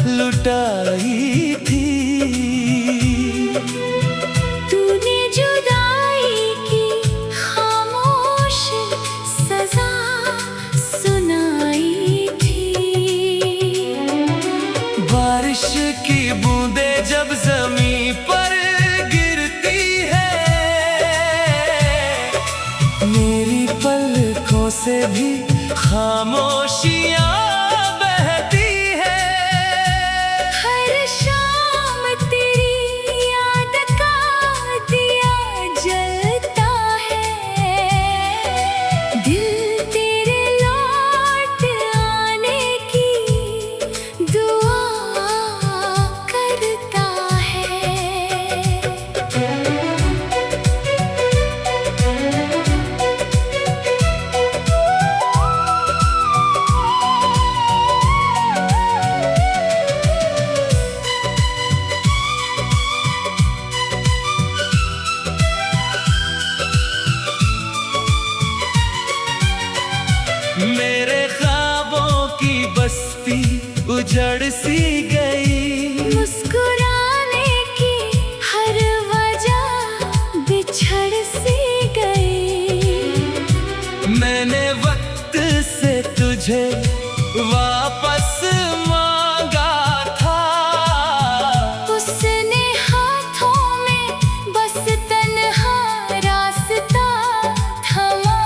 लुटाई थी। तूने जुदाई की खामोश सजा सुनाई थी। बारिश की बूंदें जब ज़मीं पर गिरती है, मेरी पलकों से भी खामोशियाँ बहती है। हर शाम तेरी याद का दिया जलता है। दिल तेरे लौट आने की दुआ करता है। मेरे ख्वाबों की बस्ती उजड़ सी गई। मुस्कुराने की हर वजह बिछड़ सी गई। मैंने वक्त से तुझे वापस मांगा था। उसने हाथों में बस तन्हा रास्ता थमा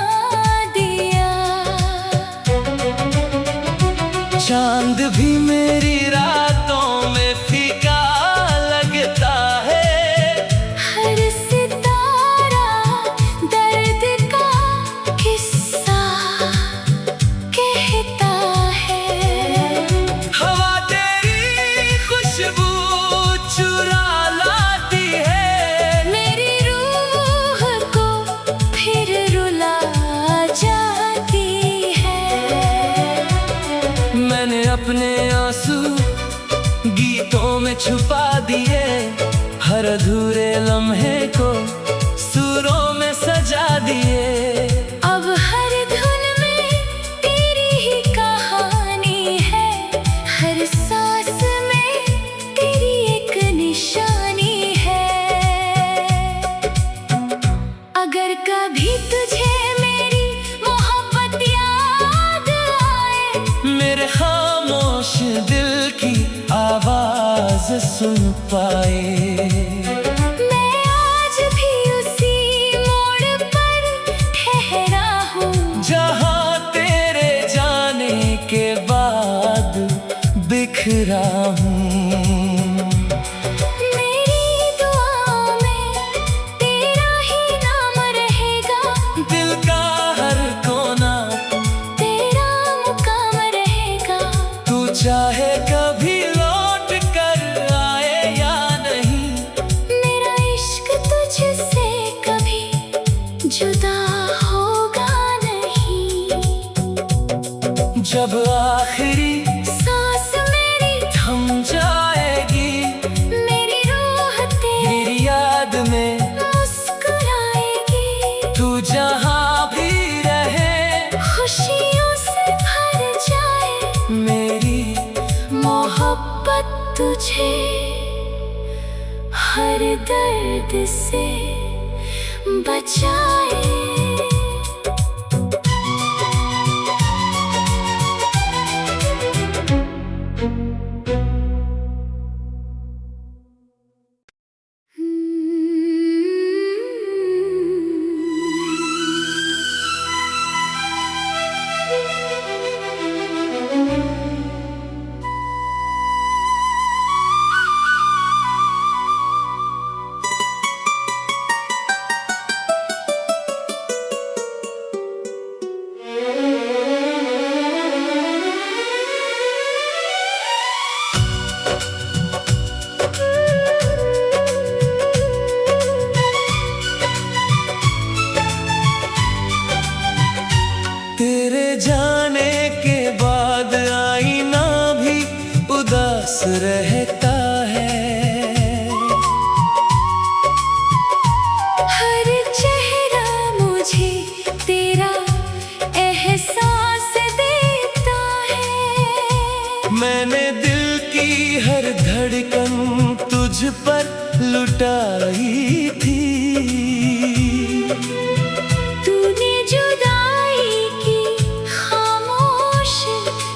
दिया। चांद भी मेरी रातों में फीका लगता है। हर सितारा दर्द का किस्सा कहता है। हवा तेरी खुशबू चुरा लाती है। मेरी रूह को फिर रुला जाती है। मैंने अपने आंसू गीतों में छुपा दिए। हर अधूरे लम्हे को सुरों में सजा दिए। अब हर धुन में तेरी ही कहानी है। हर सांस में तेरी एक निशानी है। अगर कभी तुझे मेरी मोहब्बत याद आए, मेरे खामोश दिल की आवाज सुन पाए। मैं आज भी उसी मोड़ पर ठहरा हूँ, जहाँ तेरे जाने के बाद बिखरा हूँ। मेरी दुआ में तेरा ही नाम रहेगा। दिल का हर कोना तेरा मुकाम रहेगा। तू चाहे कभी लौट कर आए या नहीं। मेरा इश्क तुझसे कभी जुदा होगा नहीं। जब आखिरी सांस मेरी थम जाएगी, मेरी रूह तेरी मेरी याद में मुस्कुराएगी। तू जहाँ भी रहे, खुशियों से भर जाए मेरी मोहब्बत तुझे हर दर्द से बचाए। तेरे जाने के बाद आईना भी उदास रहता है। हर चेहरा मुझे तेरा एहसास देता है। मैंने दिल की हर धड़कन तुझ पर लुटाई थी। तूने जुदाई की खामोश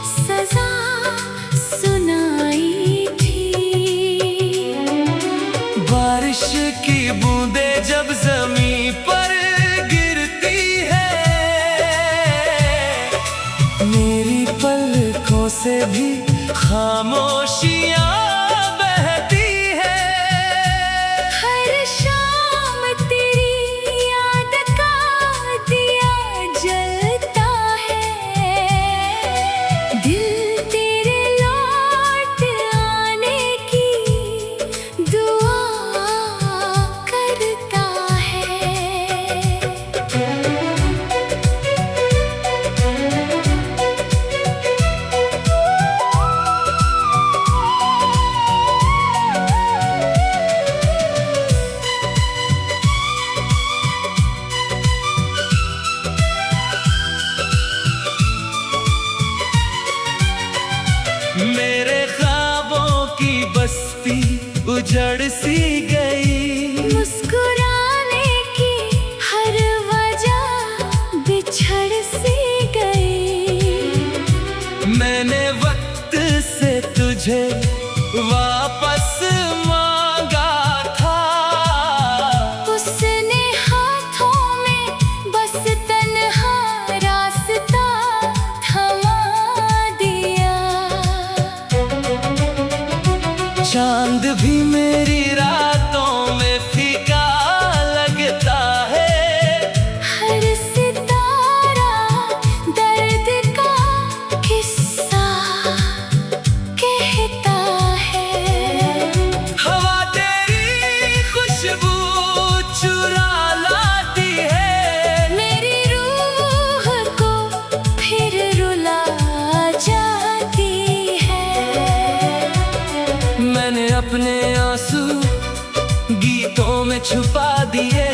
सजा सुनाई थी। बारिश की बूंदें जब जमीन पर गिरती है, मेरी पलकों से भी खामोशियां बहती है। हर शाम तेरी याद का दिया जलता है। दिल तेरे लौट आने की दुआ करता है। मेरे ख्वाबों की बस्ती उजड़ सी गई। मुस्कुराने की हर वजह बिछड़ सी गई। मैंने वक्त से तुझे वापस मांगा था। उसने हाथों में बस तन्हा रास्ता थमा दिया। चांद भी मेरी रातों में फीका लगता है। हर सितारा दर्द का किस्सा कहता है। हवा तेरी खुशबू चुरा लाती है। मेरी रूह को फिर रुला जाती है। मैंने अपने आंसू गीतों में छुपा दिए।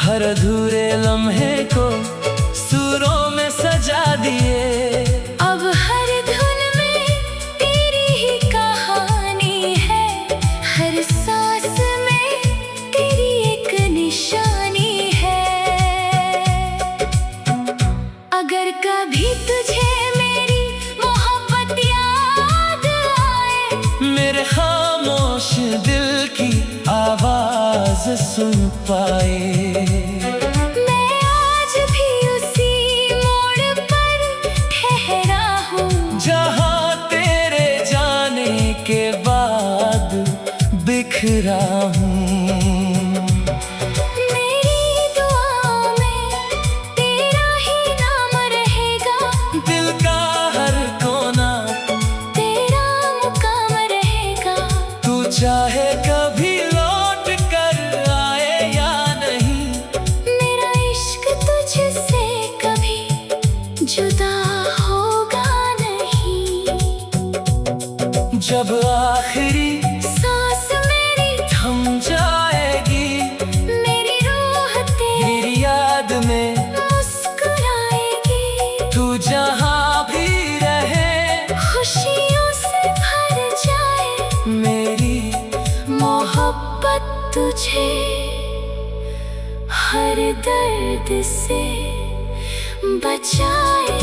हर अधूरे लम्हे को सुरों में सजा दिए। अब हर धुन में तेरी ही कहानी है। हर सांस में तेरी एक निशानी है। अगर कभी तुझे मेरी मोहब्बत याद आए, मेरे खामोश दिल की आवाज सुन पाए। मैं आज भी उसी मोड़ पर ठहरा हूँ, जहाँ तेरे जाने के बाद बिखरा हूँ। मेरी दुआओं में तेरा ही नाम रहेगा। दिल का हर कोना तेरा मुकाम रहेगा। तू चाहे कभी लौट कर आए या नहीं। मेरा इश्क तुझसे कभी जुदा होगा नहीं। जब आखिरी सांस मेरी थम जाएगी, मेरी रूह तेरी मेरी याद में मुस्कुराएगी। तू जहाँ भी रहे, खुशियों से भर जाए मेरी मोहब्बत तुझे हर दर्द से बचाए।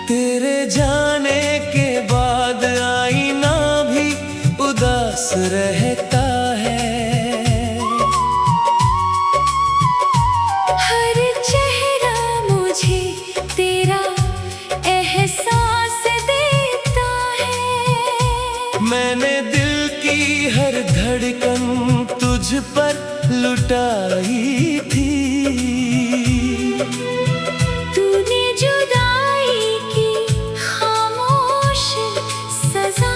तेरे जाने के बाद आईना भी उदास रहता है। हर चेहरा मुझे तेरा एहसास देता है। मैंने दिल की हर धड़कन तुझ पर लुटाई थी। तूने जुदाई की खामोश सजा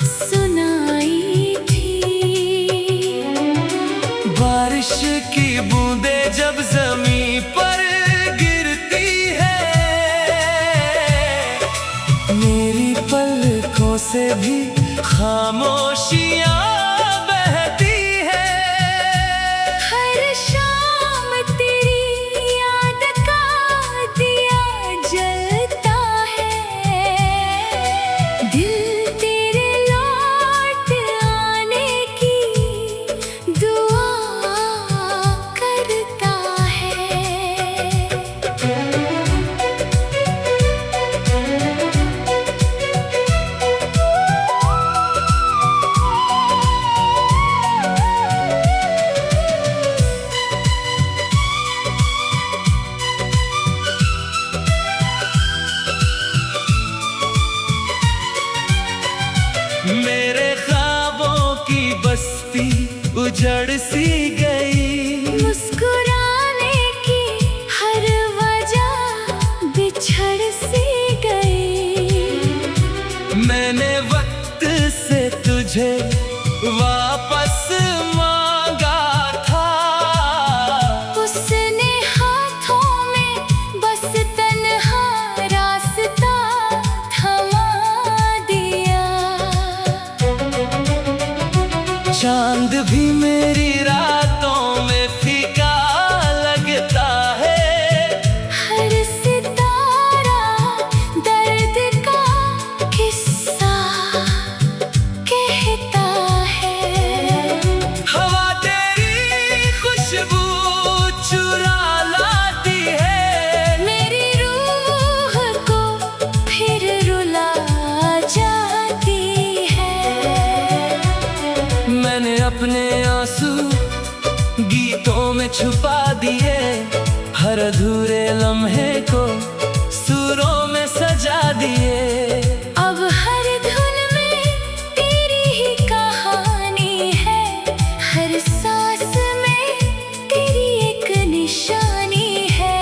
सुनाई थी। बारिश की बूंदें जब जमीन पर गिरती है, मेरी पलकों से भी खामोशियां बहती है। हर शाम तेरी याद का दिया जलता है। दिल तेरे लौट आने की दुआ करता है। मेरे ख्वाबों की बस्ती उजड़ सी गई। मुस्कुराने की हर वजह बिछड़ सी गई। मैंने वक्त से तुझे वापस मांगा था। उसने हाथों में बस तन्हा रास्ता थमा दिया। चांद भी मेरी रातों में फीका लगता है। हर सितारा दर्द का किस्सा कहता है। हवा तेरी खुशबू चुरा लाती है। मेरी रूह को फिर रुला जाती है। मैंने अपने आंसू गीतों में छुपा दिए। हर अधूरे लम्हे को सुरों में सजा दिए। अब हर धुन में तेरी ही कहानी है। हर सांस में तेरी एक निशानी है।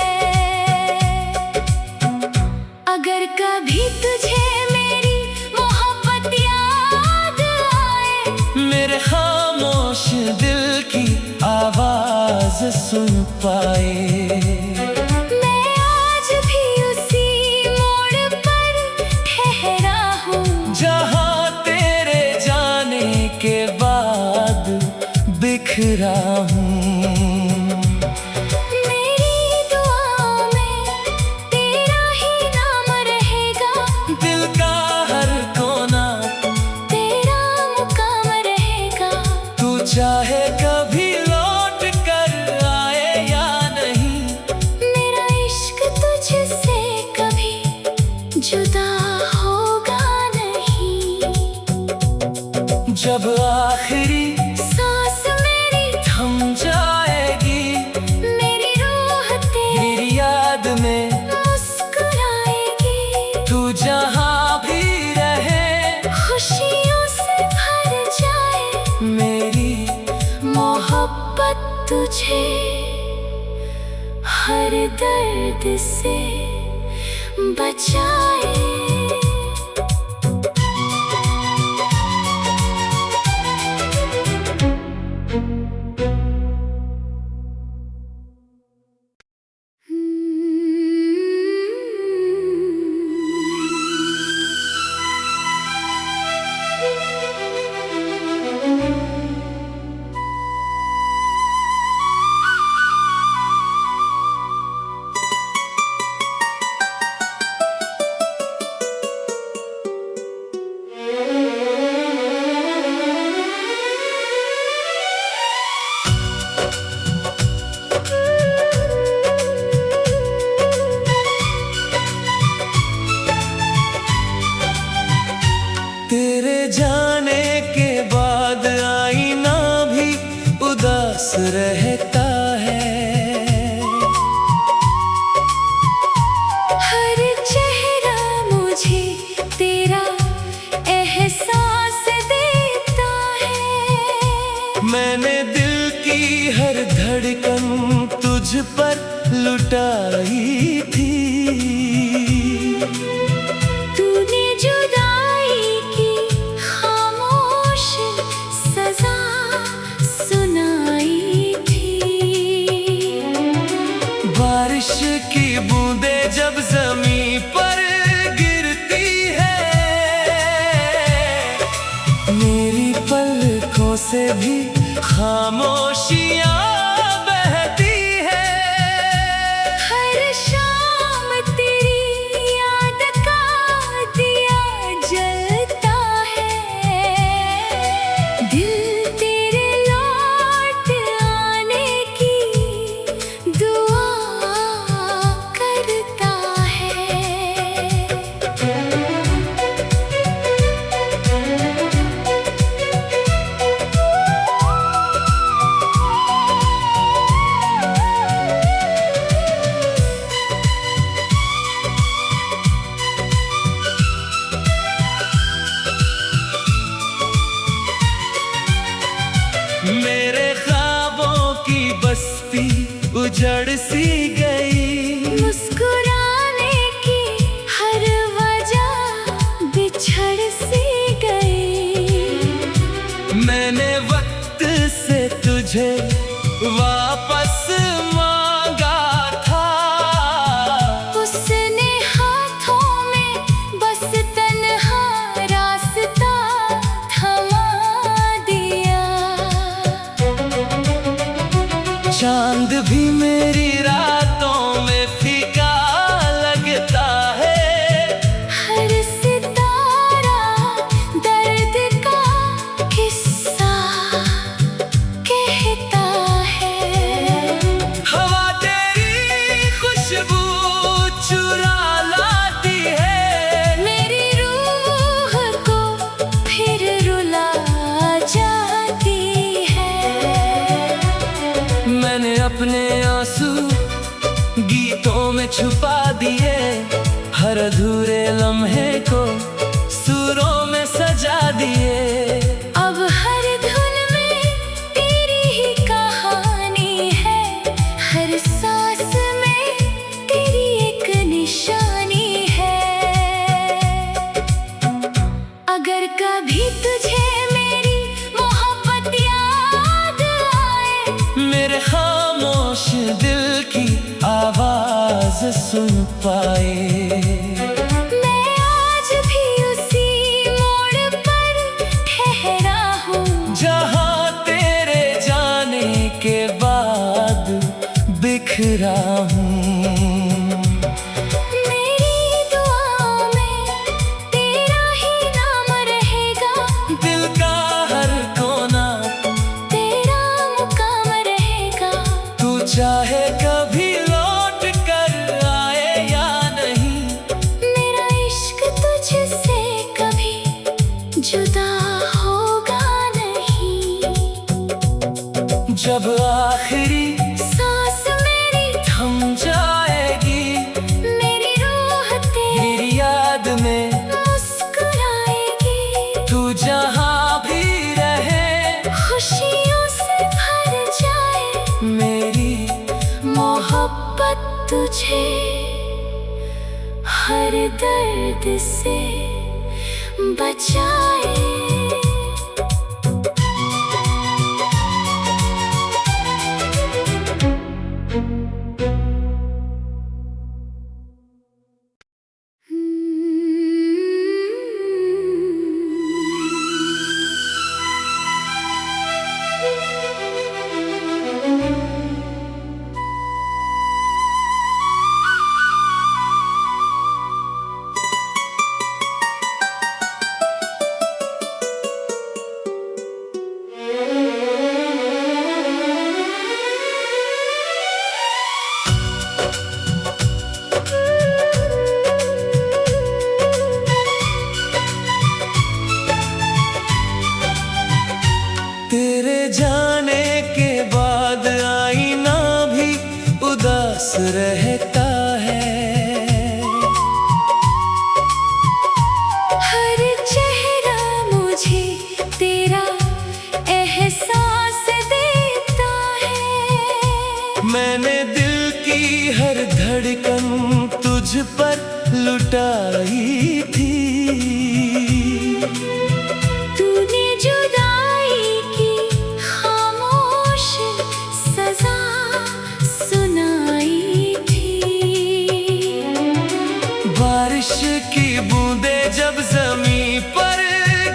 अगर कभी तुझे मेरी मोहब्बत याद आए, मेरे खामोश दिल की आवाज सुन पाए। मैं आज भी उसी मोड़ पर ठहरा हूँ, जहाँ तेरे जाने के बाद बिखरा हूँ। मेरी दुआओं में तेरा ही नाम रहेगा। दिल का हर कोना तेरा मुकाम रहेगा। तू चाहे कभी लौट कर आए या नहीं। मेरा इश्क तुझसे कभी जुदा होगा नहीं। जब आखिरी सांस मेरी थम जाएगी, मेरी रूह तेरी मेरी याद में मुस्कुराएगी। तू जहाँ भी रहे, खुशियों से भर जाए मेरी मोहब्बत तुझे हर दर्द से बचाए। तेरे जाने के बाद आईना भी उदास रहता है। हर चेहरा मुझे तेरा एहसास तुझ पर लुटाई थी। तूने जुदाई की खामोश सजा सुनाई थी। बारिश की बूंदें जब जमीन पर गिरती है, मेरी पलकों से भी खामोशियां बहती है। हर शाम तेरी याद का दिया जलता है। दिल तेरे लौट आने की दुआ करता है। मेरे ख्वाबों की बस्ती उजड़ सी गई। मुस्कुराने की हर वजह बिछड़ सी गई। मैंने वक्त से तुझे वापस मांगा था। उसने हाथों में बस तन्हा रास्ता थमा दिया। चांद भी मेरी रातों में फीका लगता है। हर सितारा दर्द का किस्सा कहता है। हवा तेरी खुशबू चुरा लाती है। मेरी रूह को फिर रुला जाती है। मैंने अपने आंसू गीतों में छुपा दिए। हर अधूरे लम्हे को सुरों में सजा दिए। अब हर धुन में तेरी ही कहानी है। हर सांस में तेरी एक निशानी है। अगर कभी तुझे मेरी मोहब्बत याद आए, मेरे खामोश दिल की आवाज सुन पाए। मैं आज भी उसी मोड़ पर ठहरा हूँ, जहाँ तेरे जाने के बाद बिखरा हूँ। मेरी दुआओं में तेरा ही नाम रहेगा। दिल का हर कोना तेरा मुकाम रहेगा। तू चाहे कभी लौट कर आए या नहीं। मेरा इश्क तुझसे कभी जुदा होगा नहीं। जब आखिरी सांस मेरी थम जाएगी, मेरी रूह तेरी तेरी याद में मुस्कुराएगी। तू जहाँ भी रहे, खुशियों से भर जाए मेरी मोहब्बत तुझे हर दर्द से बचाए। तेरे जाने के बाद आईना भी उदास रहता है। हर चेहरा मुझे तेरा एहसास देता है। मैंने पर लुटाई थी। तूने जुदाई की खामोश सजा सुनाई थी। बारिश की बूंदें जब जमीन पर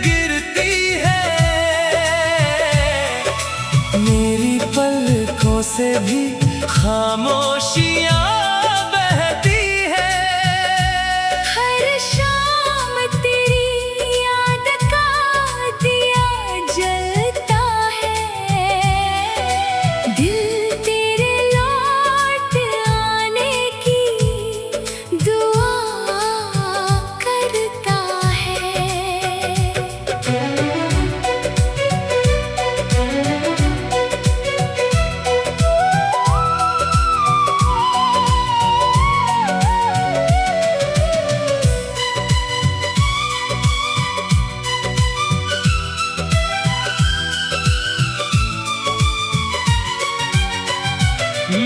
गिरती है, मेरी पलकों से भी खामोशियां बहती है। हर शाम तेरी याद का दिया जलता है। दिल तेरे लौट आने की दुआ करता है।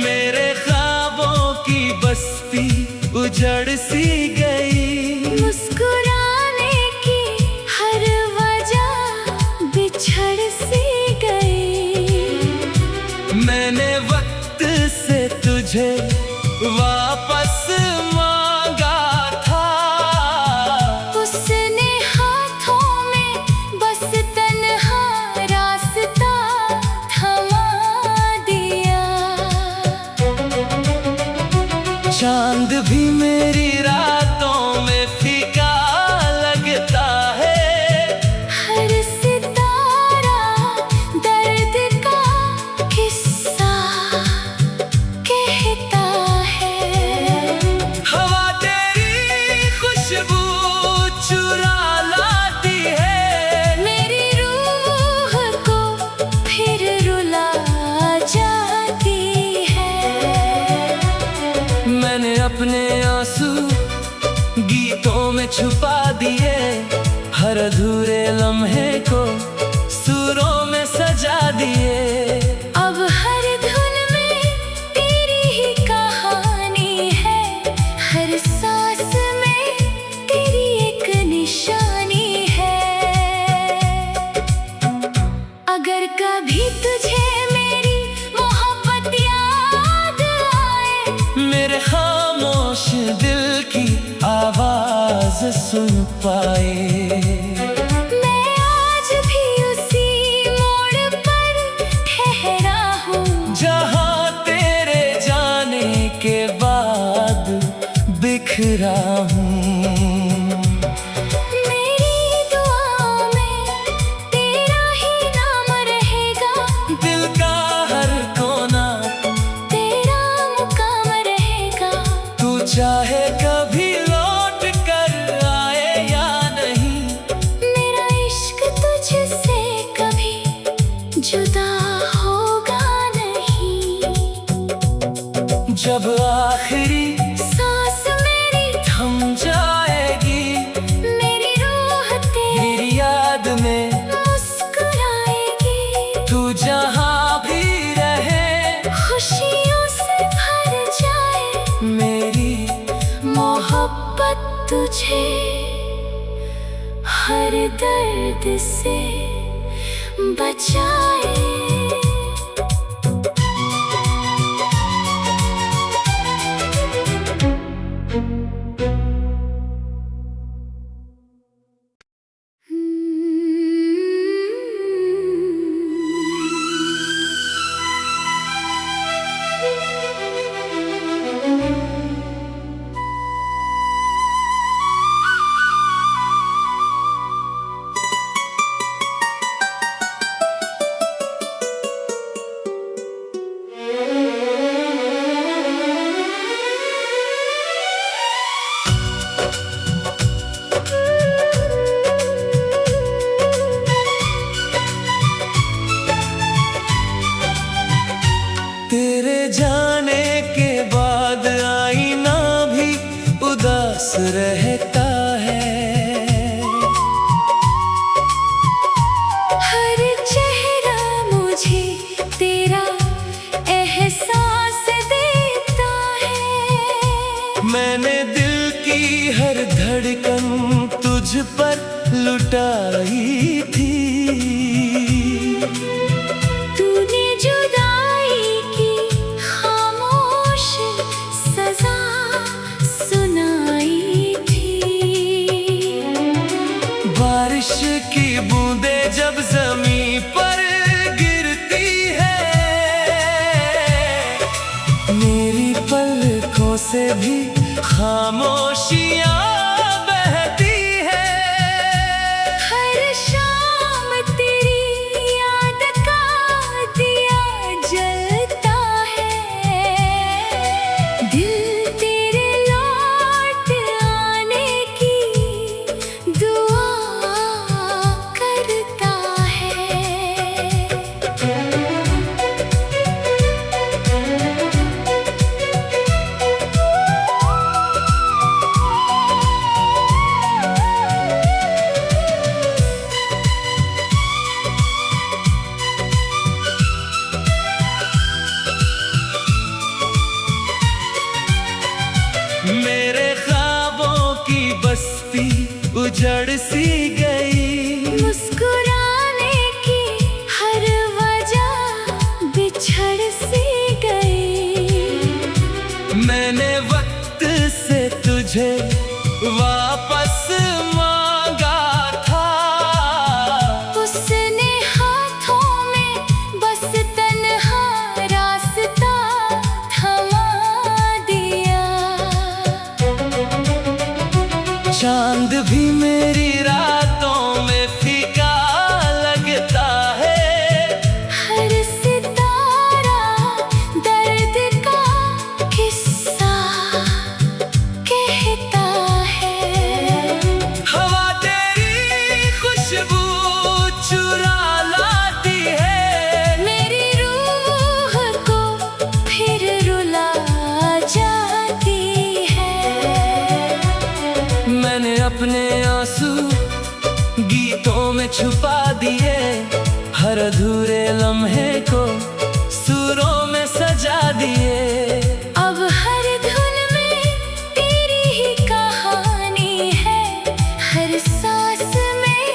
मेरे ख्वाबों की बस्ती उजड़ सी गई। मुस्कुराने की हर वजह बिछड़ सी गई। मैंने वक्त से तुझे वापस मांगा था। उसने हाथों में बस तन्हा रास्ता थमा दिया। चांद भी मेरी रातों में फीका लगता है। हर सितारा दर्द का किस्सा कहता है। हवा तेरी खुशबू चुरा लाती है। मेरी रूह को फिर रुला जाती है। मैंने अपने आंसू गीतों में छुपा दिए। हर अधूरे लम्हे को सुरों में सजा दिए। अब हर धुन में तेरी ही कहानी है। हर सांस में तेरी एक निशानी है। अगर कभी तुझे मेरी मोहब्बत याद आए, मेरे खामोश दिल की आवाज सुन पाए। मैं आज भी उसी मोड़ पर ठहरा हूँ, जहाँ तेरे जाने के बाद बिखरा हूँ। मेरी दुआ में तेरा ही नाम रहेगा। दिल का हर कोना तेरा मुकाम रहेगा। तू चाहे कभी लौट कर आए या नहीं। मेरा इश्क तुझसे कभी जुदा होगा नहीं। जब आखिरी सांस मेरी थम जाएगी, मेरी रूह तेरी तेरी याद में मुस्कुराएगी। तू जहाँ भी रहे, खुशियों से भर जाए मेरी मोहब्बत तुझे हर दर्द से बचाए। लुटाई थी। तूने जुदाई की खामोश सजा सुनाई थी। बारिश की बूंदें जब ज़मीं पर गिरती है, मेरी पलकों से भी खामोशियाँ बहती है। हर शाम तेरी याद का दिया जलता है। दिल तेरे लौट आने की दुआ करता है। मेरे ख्वाबों की बस्ती उजड़ सी गई। मुस्कुराने की हर वजह बिछड़ सी गई। मैंने वक्त से तुझे वापस मांगा था। उसने हाथों में बस तन्हा रास्ता थमा दिया। चांद भी मेरी रातों में फीका लगता है। हर सितारा दर्द का किस्सा कहता है। हवा तेरी खुशबू चुरा लाती है। मेरी रूह को फिर रुला जाती है। मैंने अपने आंसू गीतों में छुपा दिए। हर अधूरे लम्हे को सुरों में सजा दिए। अब हर धुन में तेरी ही कहानी है। हर सांस में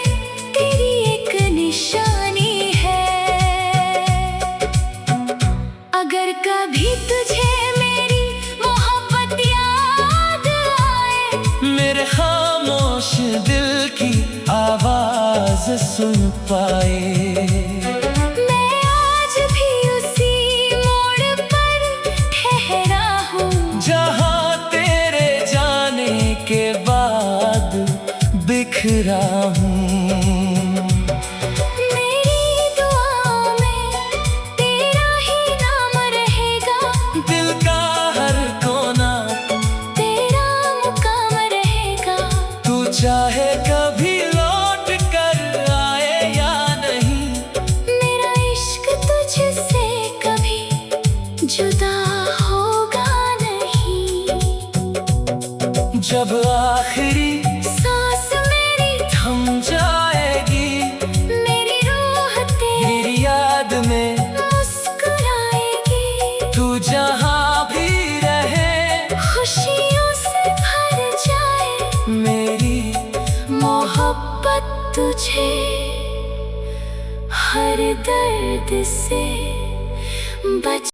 तेरी एक निशानी है। अगर कभी तुझे मेरी मोहब्बत याद आए, मेरे खामोश दिल की आवाज सुन पाए। मैं आज भी उसी मोड़ पर ठहरा हूँ, जहाँ तेरे जाने के बाद बिखरा हूँ। मेरी दुआ में तेरा ही नाम रहेगा। दिल का हर कोना तेरा मुकाम रहेगा। तू चाहे कभी लौट कर आए या नहीं। मेरा इश्क तुझसे कभी जुदा होगा नहीं। जब आखिरी सांस मेरी थम जाएगी, मेरी रूह तेरी तेरी याद में मुस्कुराएगी। तू जहाँ भी रहे, खुशियों से भर जाए मेरी मोहब्बत तुझे हर दर्द से बच